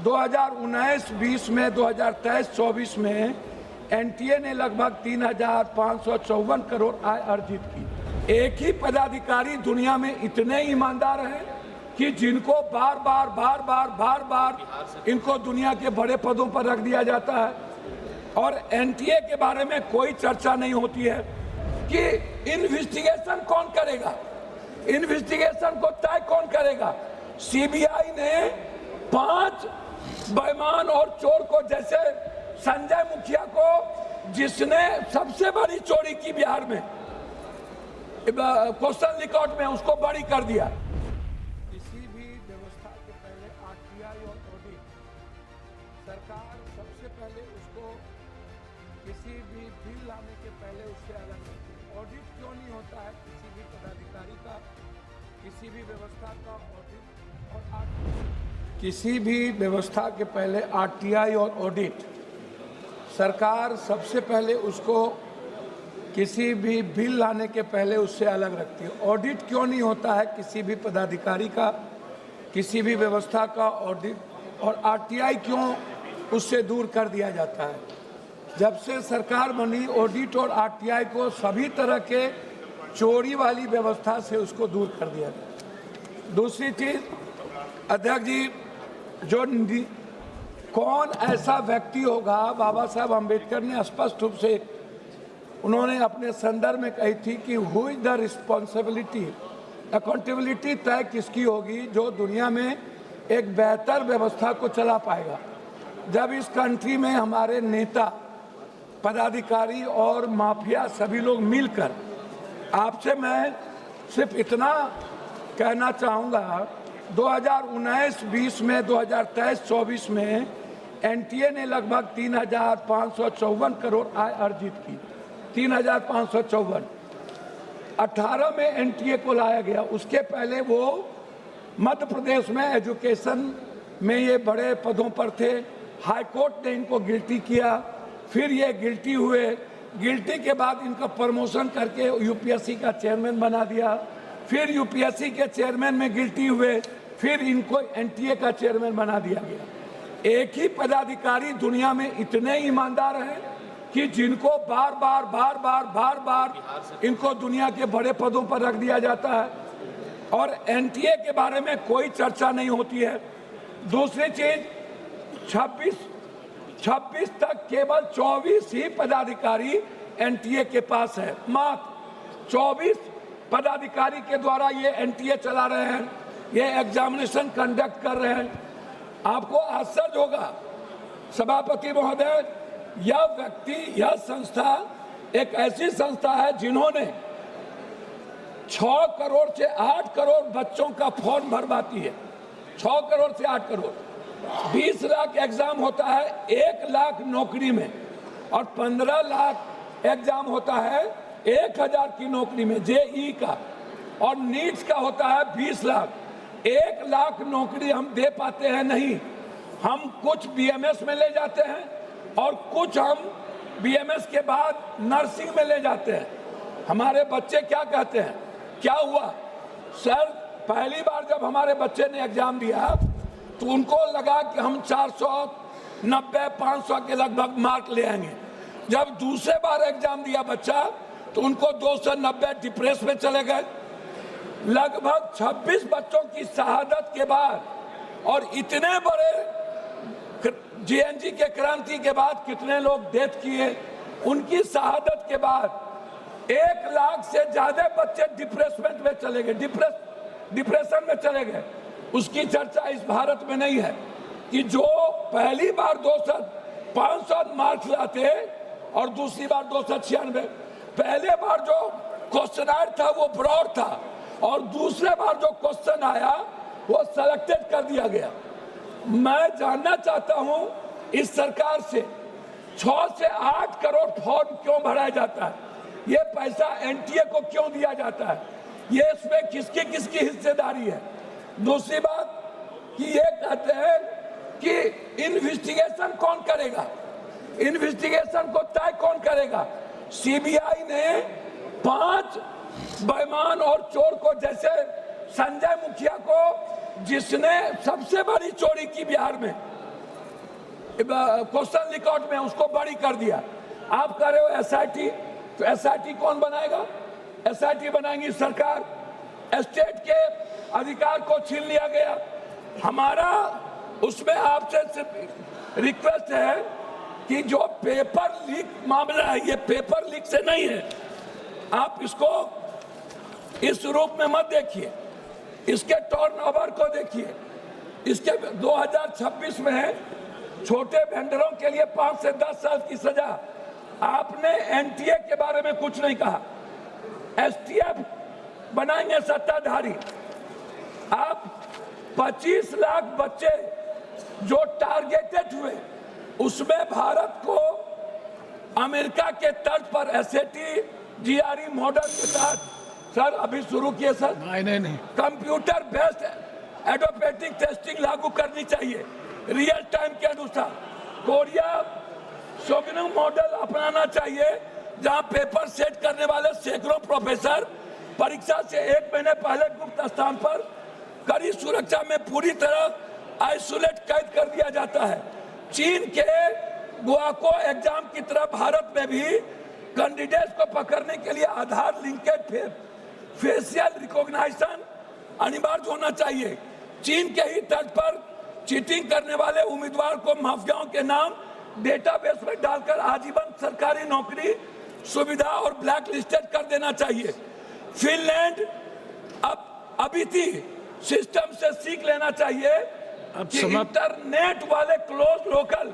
2019-20 में 2023-24 में एनटीए ने लगभग 3,554 करोड़ आय अर्जित की। एक ही पदाधिकारी दुनिया में इतने ईमानदार हैं कि जिनको बार बार इनको दुनिया के बड़े पदों पर रख दिया जाता है और एनटीए के बारे में कोई चर्चा नहीं होती है कि इन्वेस्टिगेशन कौन करेगा, इन्वेस्टिगेशन को तय कौन करेगा। सीबीआई ने 5 बेईमान और चोर को, जैसे संजय मुखिया को, जिसने सबसे बड़ी चोरी की बिहार में क्वेश्चन रिकॉर्ड में, उसको बरी कर दिया। किसी भी व्यवस्था के पहले आरटीआई और ऑडिट, सरकार सबसे पहले उसको किसी भी बिल लाने के पहले उससे अलग रखती है। ऑडिट क्यों नहीं होता है किसी भी पदाधिकारी का, किसी भी व्यवस्था का ऑडिट और किसी भी व्यवस्था के पहले आरटीआई और ऑडिट, सरकार सबसे पहले उसको किसी भी बिल लाने के पहले उससे अलग रखती है। ऑडिट क्यों नहीं होता है किसी भी पदाधिकारी का, किसी भी व्यवस्था का ऑडिट, और आरटीआई क्यों उससे दूर कर दिया जाता है। जब से सरकार बनी, ऑडिट और आरटीआई को सभी तरह के चोरी वाली व्यवस्था से उसको दूर कर दिया गया। दूसरी चीज, अध्यक्ष जी, कौन ऐसा व्यक्ति होगा, बाबा साहब अम्बेडकर ने स्पष्ट रूप से उन्होंने अपने संदर्भ में कही थी कि who is the responsibility, accountability तय किसकी होगी जो दुनिया में एक बेहतर व्यवस्था को चला पाएगा। जब इस कंट्री में हमारे नेता, पदाधिकारी और माफिया सभी लोग मिलकर, आपसे मैं सिर्फ इतना कहना चाहूँगा, 2019-20 में 2023-24 में एनटीए ने लगभग 3,554 करोड़ आय अर्जित की। 3,554 18 में एनटीए को लाया गया। उसके पहले वो मध्य प्रदेश में एजुकेशन में ये बड़े पदों पर थे। हाई कोर्ट ने इनको गिल्टी किया, फिर ये गिल्टी हुए। गिल्टी के बाद इनका प्रमोशन करके यूपीएससी का चेयरमैन बना दिया, फिर यूपीएससी के चेयरमैन में गिल्टी हुए, फिर इनको एनटीए का चेयरमैन बना दिया गया। एक ही पदाधिकारी दुनिया में इतने ईमानदार हैं कि जिनको बार बार इनको दुनिया के बड़े पदों पर रख दिया जाता है और एनटीए के बारे में कोई चर्चा नहीं होती है। दूसरी चीज, 26 तक केवल 24 ही पदाधिकारी एनटीए के पास है। मात्र 24 पदाधिकारी के द्वारा ये एनटीए चला रहे हैं, ये एग्जामिनेशन कंडक्ट कर रहे हैं। आपको आश्चर्य होगा सभापति महोदय, यह व्यक्ति, यह संस्था एक ऐसी संस्था है जिन्होंने 6 करोड़ से 8 करोड़ बच्चों का फॉर्म भरवाती है। 6 करोड़ से 8 करोड़, 20 लाख एग्जाम होता है 1 लाख नौकरी में, और 15 लाख एग्जाम होता है 1000 की नौकरी में जेई का, और नीट्स का होता है 20 लाख। 1 लाख नौकरी हम दे पाते हैं नहीं। हम कुछ बीएमएस में ले जाते हैं और कुछ हम बीएमएस के बाद नर्सिंग में ले जाते हैं। हमारे बच्चे क्या कहते हैं, क्या हुआ सर, पहली बार जब हमारे बच्चे ने एग्जाम दिया तो उनको लगा कि हम 490-500 के लगभग मार्क ले आएंगे। जब दूसरे बार एग्जाम दिया बच्चा तो उनको 290 डिप्रेस में चले गए। लगभग 26 बच्चों की शहादत के बाद और इतने बड़े जेएनजी के क्रांति के बाद कितने लोग डेथ किए, उनकी शहादत के बाद 1 लाख से ज्यादा बच्चे डिप्रेसमेंट में चले गए, डिप्रेशन में चले गए। उसकी चर्चा इस भारत में नहीं है कि जो पहली बार 500 मार्क्स लाते और दूसरी बार 296, पहले बार जो क्वेश्चन था वो ब्रॉड था और दूसरे बार जो क्वेश्चन आया वो सेलेक्टेड कर दिया गया। मैं जानना चाहता हूं इस सरकार से 6 से 8 करोड़ फॉर्म क्यों भराया जाता है, ये पैसा एनटीए को क्यों दिया जाता है, ये इसमें किसकी किसकी हिस्सेदारी है। दूसरी बात कि ये कहते हैं कि इन्वेस्टिगेशन कौन करेगा, इन्वेस्टिगेशन को तय कौन करेगा। सीबीआई ने 5 बेईमान और चोर को, जैसे संजय मुखिया को, जिसने सबसे बड़ी चोरी की बिहार में क्वेश्चन रिकॉर्ड में उसको बड़ी कर दिया। आप कह रहे हो एसआईटी, तो एसआईटी कौन बनाएगा? एसआईटी बनाएंगी सरकार। स्टेट के अधिकार को छीन लिया गया। हमारा उसमें आपसे सिर्फ रिक्वेस्ट है कि जो पेपर लीक मामला है, ये पेपर लीक से नहीं है, आप इसको इस रूप में मत देखिए, इसके टर्नओवर को देखिए। इसके 2026 में है छोटे वेंडरों के लिए 5 से 10 साल की सजा। आपने एनटीए के बारे में कुछ नहीं कहा। एसटीएफ बनाएंगे सत्ताधारी। आप 25 लाख बच्चे जो टारगेटेड हुए, उसमें भारत को अमेरिका के तर्ज पर एसएटी जीआरई मॉडल के साथ, सर अभी शुरू किए सर, नहीं कंप्यूटर बेस्ड एडोप्टिक टेस्टिंग लागू करनी चाहिए रियल टाइम के अनुसार। कोरिया शोगनम मॉडल अपनाना चाहिए, जहां पेपर सेट करने वाले सैकड़ों प्रोफेसर परीक्षा से 1 महीने पहले गुप्त स्थान पर कड़ी सुरक्षा में पूरी तरह आइसोलेट कैद कर दिया जाता है। चीन के गुआको एग्जाम की तरह भारत में भी कैंडिडेट्स को पकड़ने के लिए आधार लिंकेड फेशियल रिकॉग्निशन अनिवार्य होना चाहिए। चीन के ही तर्ज पर चीटिंग करने वाले उम्मीदवार को माफियाओं के नाम डेटाबेस में डालकर आजीवन सरकारी नौकरी सुविधा और ब्लैक लिस्टेड कर देना चाहिए। फिनलैंड अभी थी सिस्टम से सीख लेना चाहिए कि इंटरनेट वाले क्लोज लोकल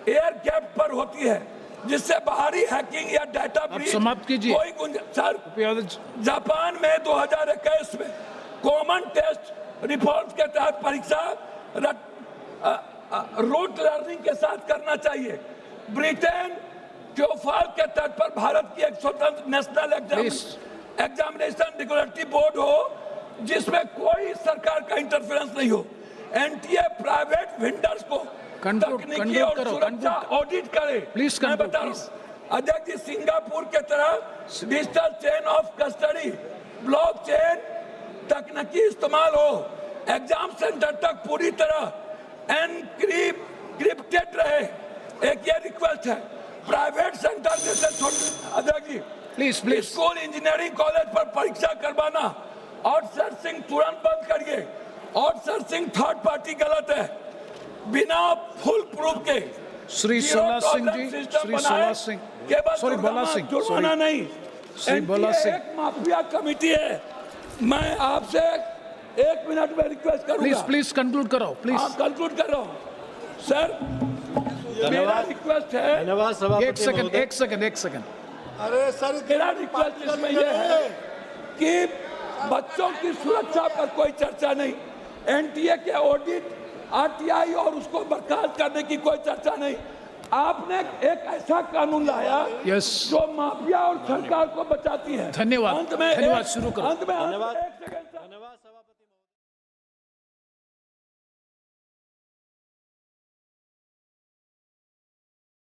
एयर गैप पर होती है, जिससे बाहरी हैकिंग या डाटा ब्रीच कोई गुंजाइश। जापान में 2021 में कॉमन टेस्ट रिफॉर्म्स के तहत परीक्षा रूट लर्निंग के साथ करना चाहिए। ब्रिटेन ट्योफाल के तर्ज पर भारत की एक स्वतंत्र नेशनल एग्जामिनेशन रेगुलेटरी बोर्ड हो, जिसमें कोई सरकार का इंटरफेरेंस नहीं हो। एनटीए प्राइवेट वेंडर्स को तकनीकी और सुरक्षा ऑडिट करे। मैं बता रहा हूं अध्यक्ष जी, सिंगापुर के तरह digital chain of custody blockchain तकनीकी इस्तेमाल हो, एग्जाम सेंटर तक पूरी तरह एनक्रिप्टेड रहे। एक ये रिक्वेस्ट है, प्राइवेट सेंटर जैसे छोटे अध्यक्ष जी प्लीज स्कूल इंजीनियरिंग कॉलेज पर परीक्षा करवाना आउटसोर्सिंग तुरंत बंद करिए। आउटसोर्सिंग थर्ड पार्टी गलत है, बिना फुल प्रूफ के। श्री सोला सिंह जी, श्री सोला सिंह, सॉरी बोला सिंह, जुर्माना नहीं। श्री बोला सिंह, एक माफिया कमेटी है। मैं आपसे 1 मिनट में रिक्वेस्ट करूंगा, प्लीज कंक्लूड करो, प्लीज। कंक्लूड कर रहा हूं सर, मेरा रिक्वेस्ट है। धन्यवाद। एक सेकंड। अरे सर, मेरा रिक्वेस्ट इसमें यह है कि बच्चों की सुरक्षा पर कोई चर्चा नहीं, एनटीए के ऑडिट, आरटीआई और उसको बर्खास्त करने की कोई चर्चा नहीं। आपने एक ऐसा कानून लाया जो माफिया और सरकार को बचाती है। धन्यवाद। अंत में शुरू करो। अंत में 1 सेकंड।